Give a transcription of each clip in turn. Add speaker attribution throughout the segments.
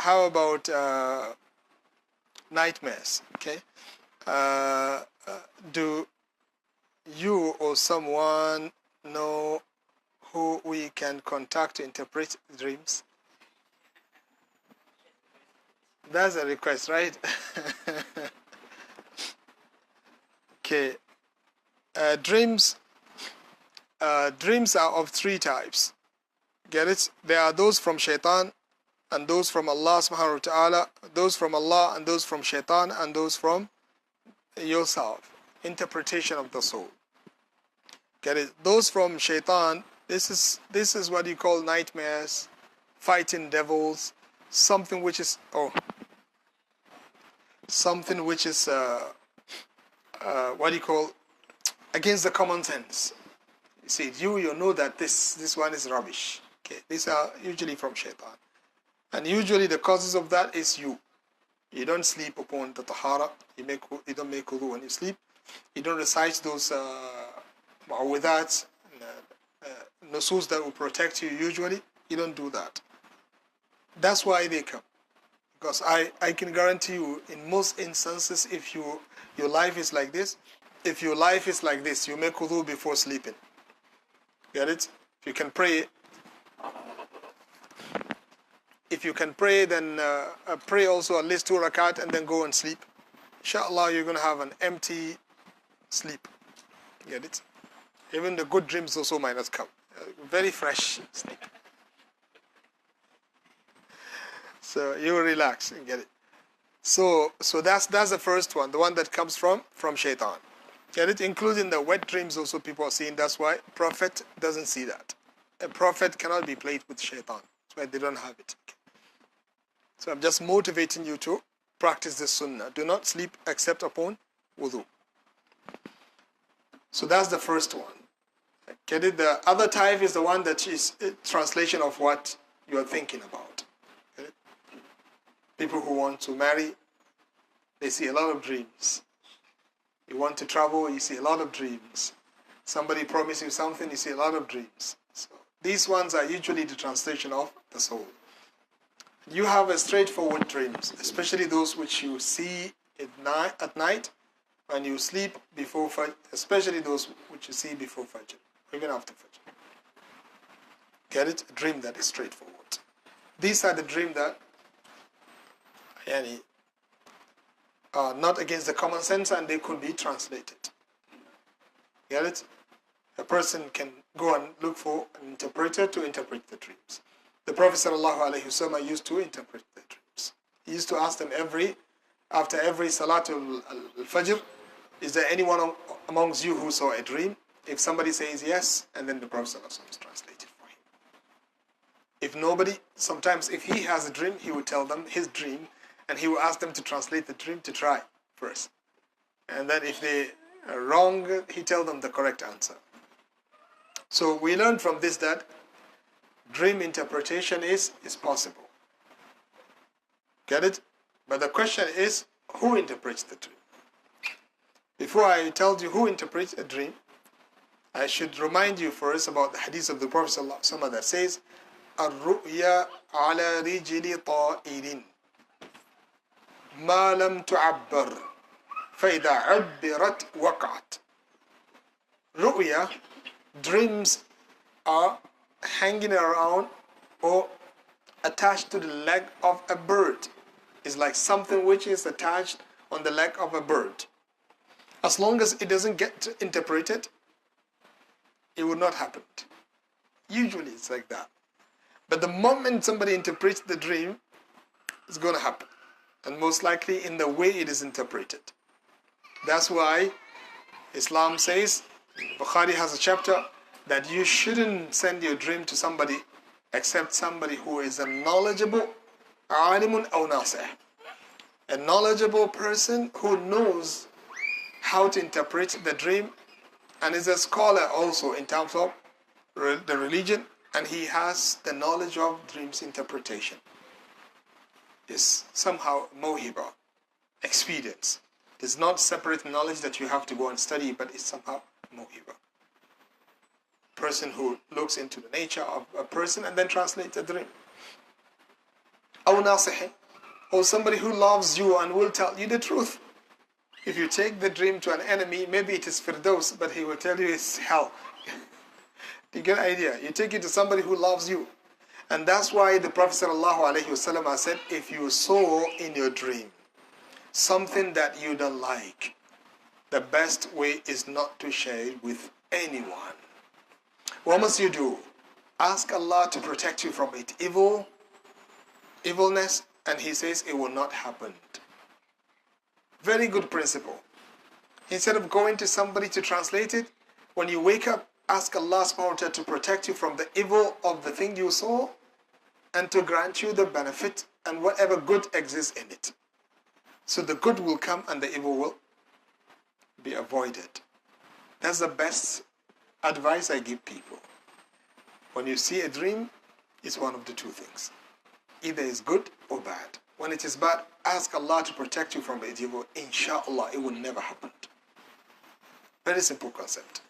Speaker 1: how about nightmares? Okay. Do you or someone know who we can contact to interpret dreams? That's a request, right? Okay. Dreams are of three types. Get it? There are those from shaitan, and those from Allah subhanahu wa ta'ala, those from Allah, and those from shaitan, and those from yourself. Interpretation of the soul. Get it? Those from shaitan, this is what you call nightmares, fighting devils, something which is what do you call, against the common sense. You see, you know that this one is rubbish. Okay, these are usually from shaitan, and usually the causes of that is you don't sleep upon the tahara. You don't make wudu when you sleep. You don't recite those mu'awwidhats, nusus that will protect you. Usually, you don't do that. That's why they come. Because I can guarantee you, in most instances, if your life is like this, you make wudu before sleeping. Get it? If you can pray, then pray also at least 2 rakat and then go and sleep. Inshallah, you're going to have an empty sleep. Get it? Even the good dreams also might not come. Very fresh sleep. So you relax and get it. So that's the first one, the one that comes from shaitan. Get it? Including the wet dreams also people are seeing. That's why Prophet doesn't see that. A prophet cannot be played with shaitan. That's why they don't have it. So I'm just motivating you to practice this sunnah. Do not sleep except upon wudu. So that's the first one. Get it? The other type is the one that is a translation of what you are thinking about. Get it? People who want to marry, they see a lot of dreams. You want to travel, you see a lot of dreams. Somebody promised you something, you see a lot of dreams. So these ones are usually the translation of the soul. You have a straightforward dreams, especially those which you see at night when you sleep before Fajr, especially those which you see before Fajr, even after Fajr. Get it? A dream that is straightforward. These are the dreams that are not against the common sense, and they could be translated. Get it? A person can go and look for an interpreter to interpret the dreams. The Prophet ﷺ used to interpret the dreams. He used to ask them after every Salatul al-Fajr, is there anyone amongst you who saw a dream? If somebody says yes, and then the Prophet ﷺ translated for him. If nobody, sometimes if he has a dream, he would tell them his dream, and he will ask them to translate the dream to try first. And then if they are wrong, he tells them the correct answer. So we learn from this that dream interpretation is possible. Get it? But the question is, who interprets the dream? Before I tell you who interprets a dream, I should remind you first about the hadith of the Prophet ﷺ that says, الرؤيا على رجل طائر ما لم تعبر فإذا عبرت وقعت. Ru'ya, dreams are hanging around or attached to the leg of a bird. It's like something which is attached on the leg of a bird. As long as it doesn't get interpreted, it will not happen. Usually it's like that. But the moment somebody interprets the dream, it's going to happen. And most likely in the way it is interpreted. That's why Islam says, Bukhari has a chapter, that you shouldn't send your dream to somebody except somebody who is a knowledgeable, alimun aw nasih, a knowledgeable person who knows how to interpret the dream and is a scholar also in terms of the religion, and he has the knowledge of dreams interpretation. It's somehow mohiba, experience. It's not separate knowledge that you have to go and study, but it's somehow mohiba. Person who looks into the nature of a person and then translates a dream. أو ناصح, or somebody who loves you and will tell you the truth. If you take the dream to an enemy, maybe it is Firdaus, but he will tell you it's hell. You get an idea? You take it to somebody who loves you. And that's why the Prophet ﷺ said, if you saw in your dream something that you don't like, the best way is not to share it with anyone. What must you do? Ask Allah to protect you from it. Evilness, and He says it will not happen. Very good principle. Instead of going to somebody to translate it, when you wake up, ask Allah subhanahu wa ta'ala to protect you from the evil of the thing you saw and to grant you the benefit and whatever good exists in it. So the good will come and the evil will be avoided. That's the best advice I give people. When you see a dream, it's one of the two things. Either it's good or bad. When it is bad, ask Allah to protect you from the evil. Inshallah, it will never happen. Very simple concept.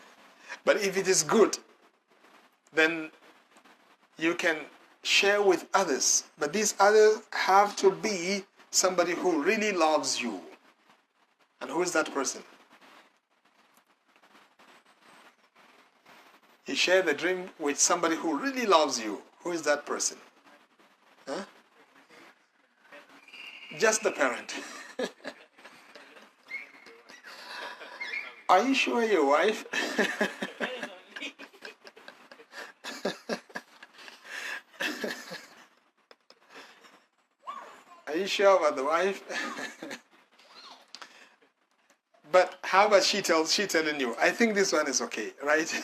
Speaker 1: But if it is good, then you can share with others. But these others have to be somebody who really loves you. And who is that person? You share the dream with somebody who really loves you. Who is that person? Huh? Just the parent. Are you sure your wife? Are you sure about the wife? But how about she telling you? I think this one is okay, right?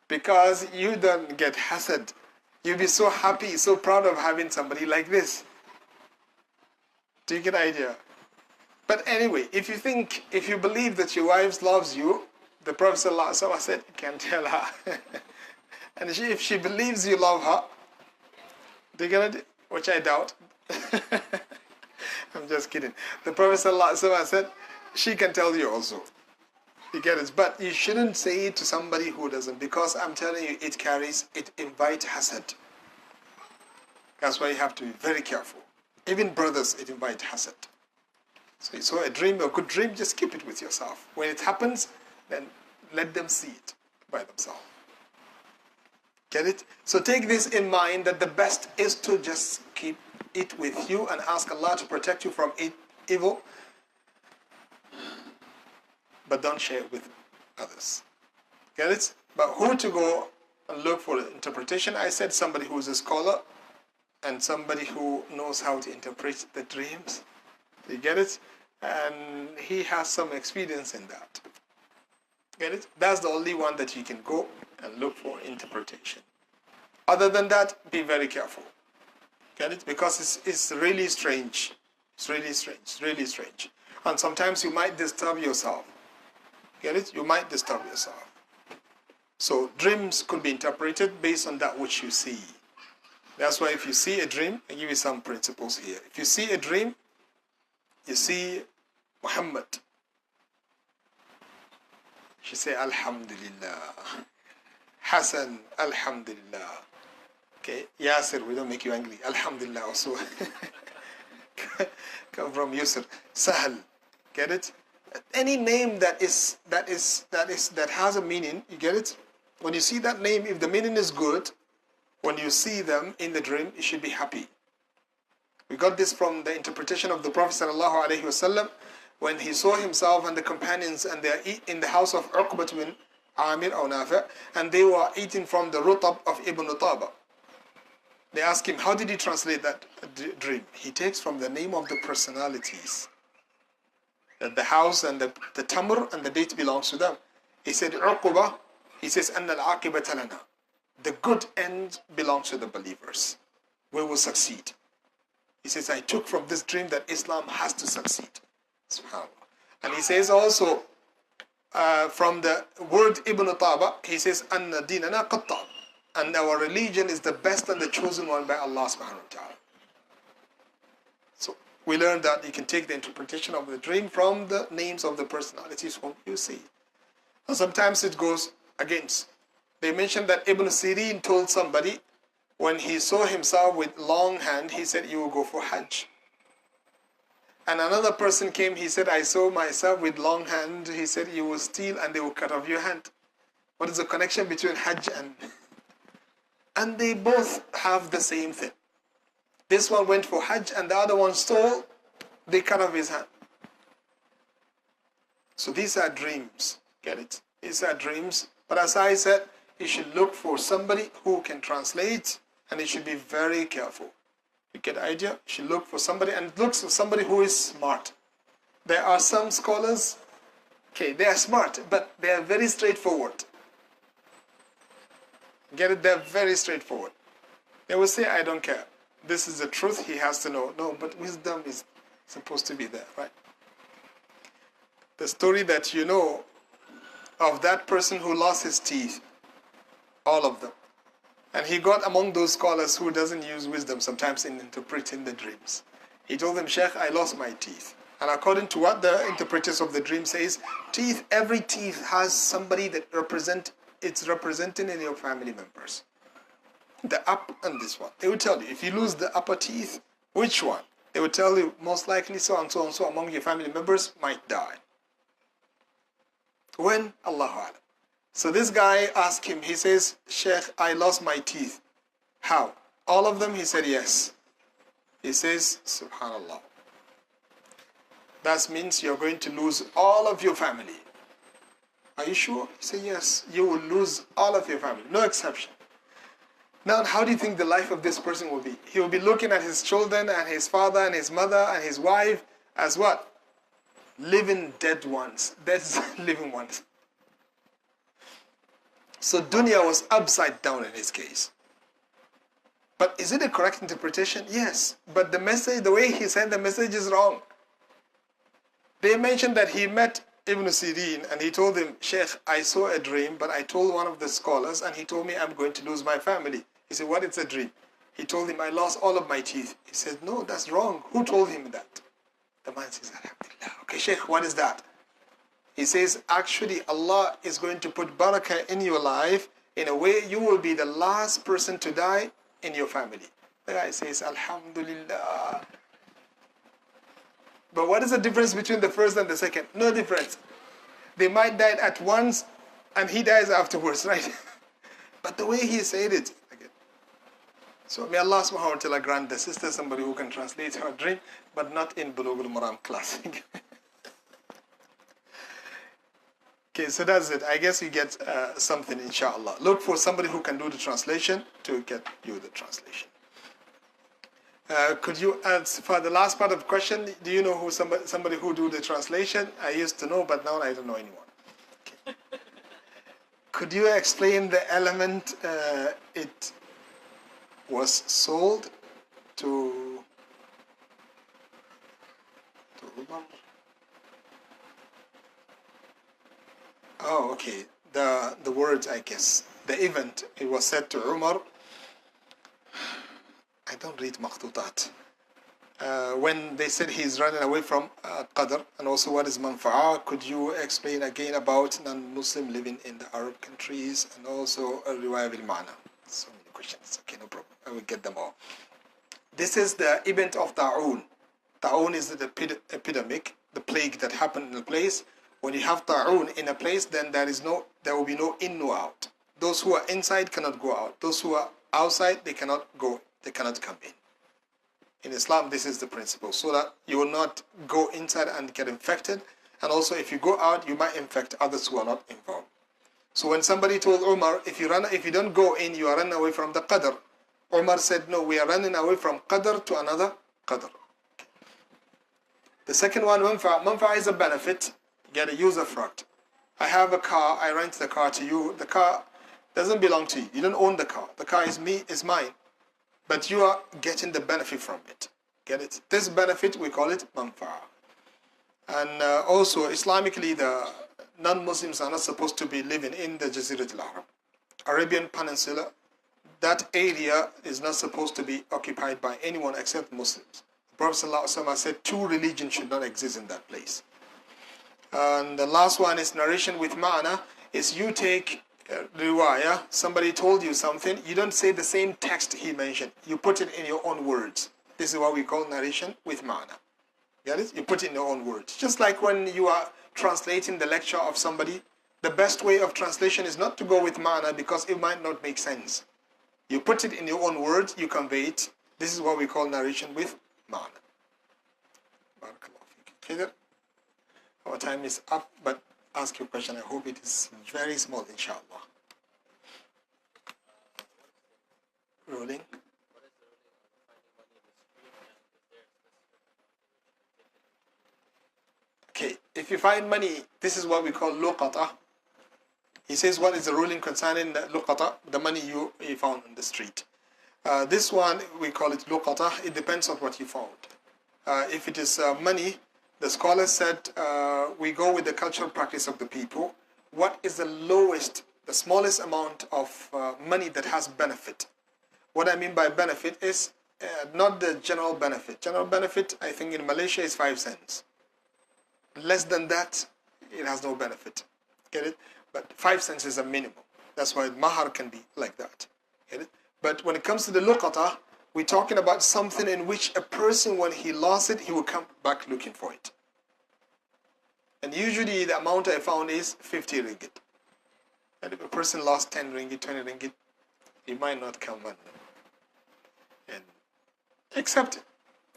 Speaker 1: Because you don't get hasad. You'll be so happy, so proud of having somebody like this. Do you get the idea? But anyway, if you believe that your wife loves you, the Prophet ﷺ said, you can tell her. And if she believes you love her, do you get it? Which I doubt. I'm just kidding. The Prophet ﷺ said, she can tell you also. You get it? But you shouldn't say it to somebody who doesn't, because I'm telling you, it invites hasad. That's why you have to be very careful. Even brothers, it invites hasad. So you saw a dream, a good dream, just keep it with yourself. When it happens, then let them see it by themselves. Get it? So take this in mind, that the best is to just keep it with you and ask Allah to protect you from evil. But don't share it with others. Get it? But who to go and look for interpretation? I said somebody who is a scholar and somebody who knows how to interpret the dreams. You get it? And he has some experience in that. Get it? That's the only one that you can go and look for interpretation. Other than that, be very careful. Get it? Because it's really strange. It's really strange. It's really strange. And sometimes you might disturb yourself. Get it? You might disturb yourself. So dreams could be interpreted based on that which you see. That's why if you see a dream, I give you some principles here. If you see a dream, you see Muhammad. She say, Alhamdulillah. Hassan, Alhamdulillah. Okay, Yasir, we don't make you angry. Alhamdulillah also. Come from Yusr. Sahal. Get it? Any name that has a meaning, you get it? When you see that name, if the meaning is good, when you see them in the dream, you should be happy. We got this from the interpretation of the Prophet ﷺ when he saw himself and the companions, and they are in the house of Uqbat bin Amir or Nafi', and they were eating from the rutab of Ibn Taba. They asked him, how did he translate that dream? He takes from the name of the personalities. That the house and the tamr and the date belongs to them. He said, Uqba, he says, Anna al-aqibata lana. The good end belongs to the believers. We will succeed. He says, I took from this dream that Islam has to succeed. SubhanAllah. And he says also, from the word Ibn Taba, he says, Anna dinana qatta. And our religion is the best and the chosen one by Allah subhanahu wa ta'ala. So we learned that you can take the interpretation of the dream from the names of the personalities whom you see. And sometimes it goes against. They mentioned that Ibn Sirin told somebody, when he saw himself with long hand, he said, you will go for Hajj. And another person came, he said, I saw myself with long hand. He said, you will steal and they will cut off your hand. What is the connection between Hajj and... And they both have the same thing. This one went for Hajj and the other one stole, they cut off his hand. So these are dreams, get it? These are dreams. But as I said, you should look for somebody who can translate, and you should be very careful. You get the idea? You should look for somebody, and look for somebody who is smart. There are some scholars, okay, they are smart, but they are very straightforward. Get it? They're very straightforward. They will say, I don't care. This is the truth, he has to know. No, but wisdom is supposed to be there, right? The story that you know of that person who lost his teeth, all of them. And he got among those scholars who doesn't use wisdom sometimes in interpreting the dreams. He told them, Sheikh, I lost my teeth. And according to what the interpreters of the dream says, teeth, every teeth has somebody that it's representing in your family members. The up and this one. They will tell you, if you lose the upper teeth, which one? They will tell you, most likely so and so and so among your family members might die. When? Allahu Alam. So this guy asked him, he says, Sheikh, I lost my teeth. How? All of them? He said, yes. He says, Subhanallah. That means you're going to lose all of your family. Are you sure? He said, yes, you will lose all of your family, no exception. Now, how do you think the life of this person will be? He will be looking at his children and his father and his mother and his wife as what? Living dead ones. That's living ones. So dunya was upside down in his case. But is it a correct interpretation? Yes. But the message, the way he sent the message is wrong. They mentioned that he met Ibn Sirin and he told him, Sheikh, I saw a dream, but I told one of the scholars and he told me I'm going to lose my family. He said, what is a dream? He told him, I lost all of my teeth. He said, no, that's wrong. Who told him that? The man says, Alhamdulillah. Okay, Sheikh, what is that? He says, actually, Allah is going to put barakah in your life in a way you will be the last person to die in your family. The guy says, Alhamdulillah. But what is the difference between the first and the second? No difference. They might die at once and he dies afterwards, right? But the way he said it, again. So may Allah subhanahu wa ta'ala grant the sister somebody who can translate her dream, but not in Bulugh Maram class. Okay, so that's it. I guess you get something, inshallah. Look for somebody who can do the translation to get you the translation. Could you answer for the last part of the question? Do you know who somebody who do the translation? I used to know, but now I don't know anyone. Okay. Could you explain the element it was sold to Umar? Oh, okay. The words, I guess. The event, it was said to Umar. I don't read makhtutat. When they said he's running away from Qadr, and also what is manfa'ah, could you explain again about non-Muslim living in the Arab countries, and also a riwayah bil-ma'na? So many questions. Okay, no problem. I will get them all. This is the event of Ta'un. Ta'un is the epidemic, the plague that happened in a place. When you have Ta'un in a place, then there will be no in or out. Those who are inside cannot go out. Those who are outside, they cannot go. They cannot come in. In Islam, this is the principle, so that you will not go inside and get infected. And also, if you go out, you might infect others who are not involved. So when somebody told Umar, if you don't go in, you are running away from the Qadr. Umar said, no, we are running away from Qadr to another Qadr. Okay. The second one, manfa is a benefit. You get a user fraud. I have a car, I rent the car to you. The car doesn't belong to you. You don't own the car. The car is mine. But you are getting the benefit from it. Get it? This benefit, we call it manfa'ah. And also, Islamically, the non-Muslims are not supposed to be living in the Jazirat al-Arab. Arabian Peninsula, that area is not supposed to be occupied by anyone except Muslims. The Prophet ﷺ said 2 religions should not exist in that place. And the last one is narration with ma'ana, is you take riwayah, somebody told you something, you don't say the same text he mentioned. You put it in your own words. This is what we call narration with ma'na. Get it? You put it in your own words. Just like when you are translating the lecture of somebody, the best way of translation is not to go with ma'na because it might not make sense. You put it in your own words, you convey it. This is what we call narration with ma'na. Barakallahu feek. Our time is up, but ask your question. I hope it is very small, inshallah. Rolling. Okay, if you find money, this is what we call luqata. He says, what is the ruling concerning the luqata, the money you found on the street? This one, we call it luqata. It depends on what you found. If it is money, the scholar said, we go with the cultural practice of the people. What is the lowest, the smallest amount of money that has benefit? What I mean by benefit is not the general benefit. General benefit, I think in Malaysia is 5 cents. Less than that, it has no benefit. Get it? But 5 cents is a minimum. That's why mahar can be like that. Get it? But when it comes to the luqata, we're talking about something in which a person, when he lost it, he will come back looking for it. And usually the amount I found is 50 ringgit. And if a person lost 10 ringgit, 20 ringgit, he might not come back. And except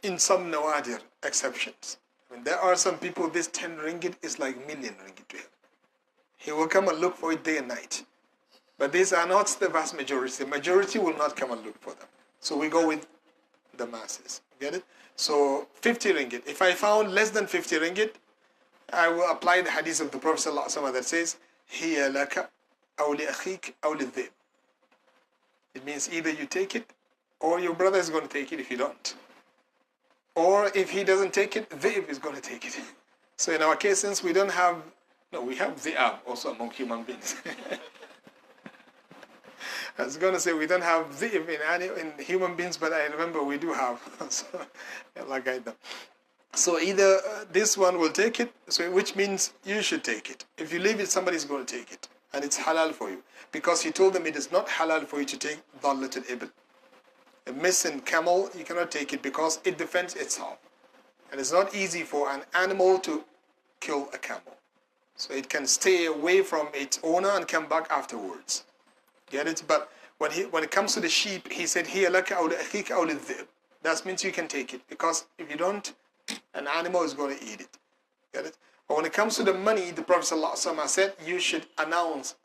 Speaker 1: in some nawadir exceptions. I mean, there are some people, this 10 ringgit is like million ringgit to him. He will come and look for it day and night. But these are not the vast majority. The majority will not come and look for them. So we go with the masses. Get it? So 50 ringgit. If I found less than 50 ringgit, I will apply the hadith of the Prophet ﷺ that says, هِيَ لَكَ أَوْ لِأَخِيكَ أَوْ لِلذِّئْبِ. It means either you take it, or your brother is going to take it if you don't. Or if he doesn't take it, dhi'b is going to take it. So in our case, since we don't have, no, we have dhi'ab also among human beings. I was going to say we don't have dhi'b in human beings, but I remember we do have. So, Allah guide them. So either this one will take it, so which means you should take it. If you leave it, somebody's going to take it. And it's halal for you. Because he told them it is not halal for you to take dallatul ibn. A missing camel, you cannot take it because it defends itself. And it's not easy for an animal to kill a camel. So it can stay away from its owner and come back afterwards. Get it? But when it comes to the sheep, he said, هِيَ لَكَ أَوْ لِأَخِيكَ أَوْ لِلذِّئْبِ. That means you can take it. Because if you don't, an animal is going to eat it. Get it? But when it comes to the money, the Prophet ﷺ said, you should announce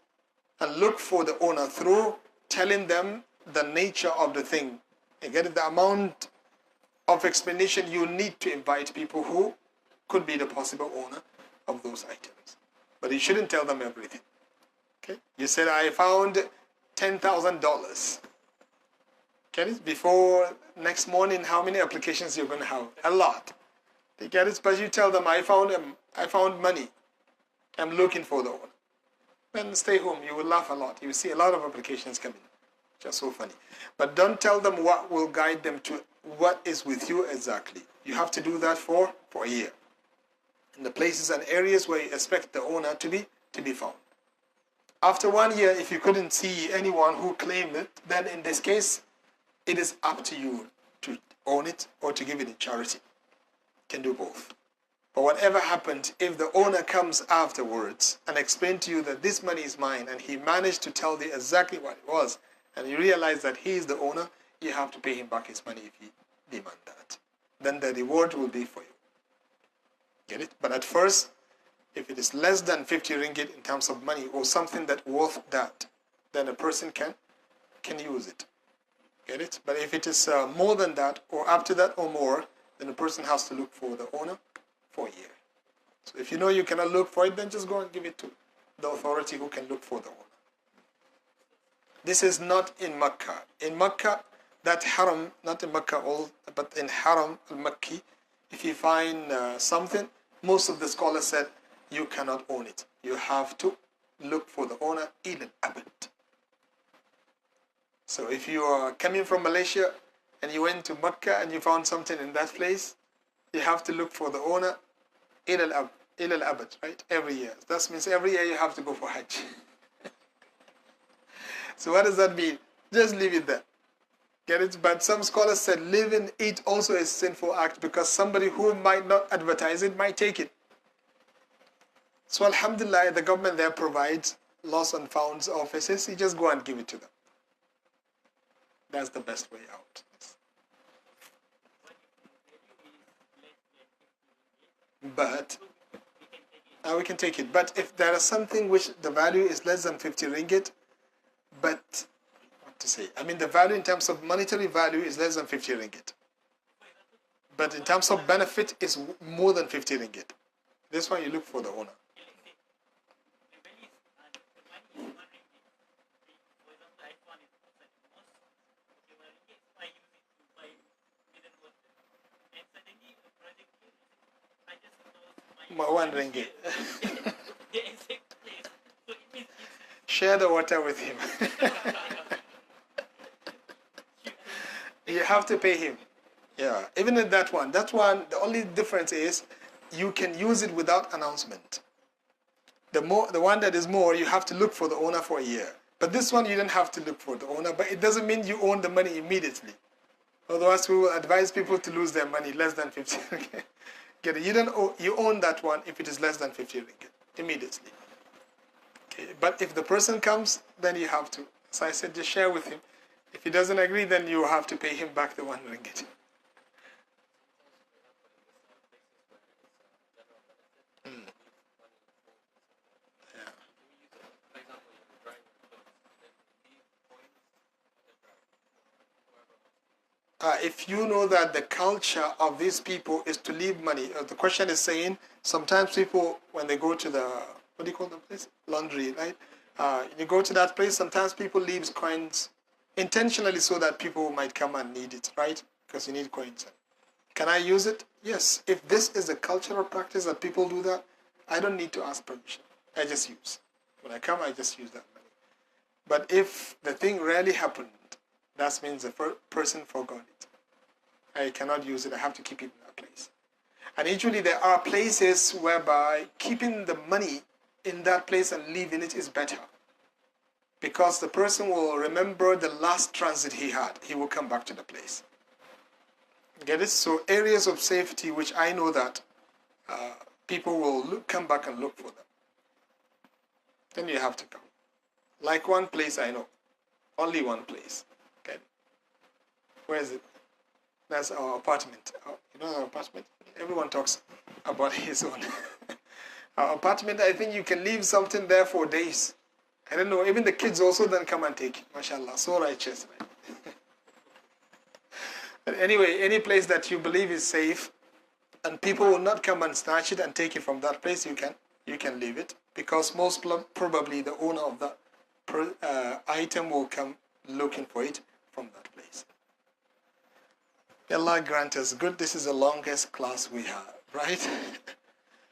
Speaker 1: and look for the owner through telling them the nature of the thing. You get it? The amount of explanation you need to invite people who could be the possible owner of those items. But you shouldn't tell them everything. Okay? You said, I found $10,000. Get it? Before next morning, how many applications you're going to have? A lot. You get it? But you tell them, I found money. I'm looking for the owner. Then stay home. You will laugh a lot. You will see a lot of applications coming. Just so funny. But don't tell them what will guide them to what is with you exactly. You have to do that for a year. In the places and areas where you expect the owner to be found. After 1 year, if you couldn't see anyone who claimed it, then in this case, it is up to you to own it or to give it in charity. You can do both. But whatever happened, if the owner comes afterwards and explains to you that this money is mine, and he managed to tell you exactly what it was, and you realize that he is the owner, you have to pay him back his money if he demands that. Then the reward will be for you. Get it? But at first, if it is less than 50 ringgit in terms of money or something that worth that, then a person can use it. Get it? But if it is more than that or up to that or more, then a person has to look for the owner for a year. So if you know you cannot look for it, then just go and give it to the authority who can look for the owner. This is not in Makkah. In Makkah, that haram, not in Makkah all, but in Haram al-Makki, if you find something, most of the scholars said you cannot own it. You have to look for the owner ila al-abad. So if you are coming from Malaysia and you went to Makkah and you found something in that place, you have to look for the owner ila al-abad, right? Every year. That means every year you have to go for Hajj. So what does that mean? Just leave it there. Get it? But some scholars said leaving it also is a sinful act because somebody who might not advertise it might take it. So alhamdulillah, the government there provides lost and found offices. You just go and give it to them. That's the best way out. But we can take it. But if there is something which the value is less than 50 ringgit, but what to say? I mean, the value in terms of monetary value is less than 50 ringgit. But in terms of benefit, is more than 50 ringgit. This one you look for the owner. One ringgit. Share the water with him. You have to pay him. Yeah, even in that one, the only difference is you can use it without announcement. The one that is more, you have to look for the owner for a year. But this one, you don't have to look for the owner, but it doesn't mean you own the money immediately. Otherwise, we will advise people to lose their money less than 50 ringgit. Get it? You own that one if it is less than 50 ringgit immediately. Okay, but if the person comes, then you have to. So I said, just share with him. If he doesn't agree, then you have to pay him back the 1 ringgit. If you know that the culture of these people is to leave money, the question is saying sometimes people, when they go to the, what do you call the place? Laundry, right? You go to that place, sometimes people leave coins intentionally so that people might come and need it, right? Because you need coins. Can I use it? Yes. If this is a cultural practice that people do that, I don't need to ask permission. I just use. When I come, I just use that money. But if the thing rarely happened, that means the person forgot it. I cannot use it. I have to keep it in that place. And usually there are places whereby keeping the money in that place and leaving it is better. Because the person will remember the last transit he had. He will come back to the place. Get it? So areas of safety which I know that people will come back and look for them. Then you have to come. Like one place I know. Only one place. Where is it? That's our apartment. You know our apartment? Everyone talks about his own. Our apartment, I think you can leave something there for days. I don't know, even the kids also then come and take it. MashaAllah, so righteous. Right? But anyway, any place that you believe is safe and people will not come and snatch it and take it from that place, you can leave it. Because most probably the owner of that item will come looking for it from that place. May Allah grant us good. This is the longest class we have, right?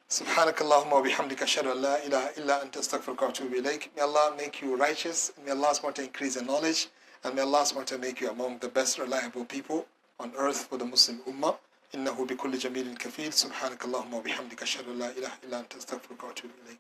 Speaker 1: سبحانك اللهم وبحمدك أشهد أن لا إله إلا أنت أستغفرك وأتوب إليك. May Allah make you righteous. May Allah want to increase your knowledge. And may Allah want to make you among the best reliable people on earth for the Muslim Ummah. إنه بكل جميل كفيل. سبحانك اللهم وبحمدك أشهد أن لا إله إلا أنت أستغفرك وأتوب إليك.